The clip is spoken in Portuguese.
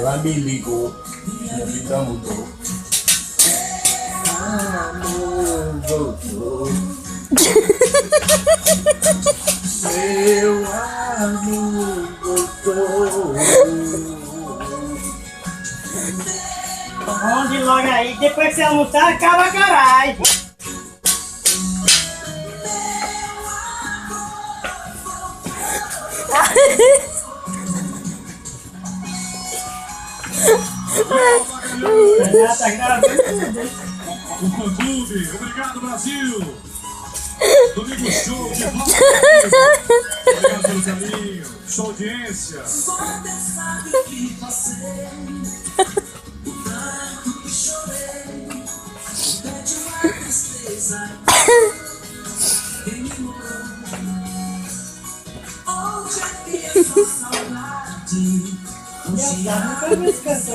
Ela me ligou, minha vida mudou. Amor voltou. Meu amor voltou. Onde logo aí, depois que você almoçar, acaba caralho. Tá gravando. O fã-clube, obrigado Brasil! Domingo show de volta! Obrigado pelo carinho, sua audiência! Só pensar que você, o tanto que chorei, pede uma tristeza, quem me morou. Onde é que essa saudade? Nunca vi esse cantor.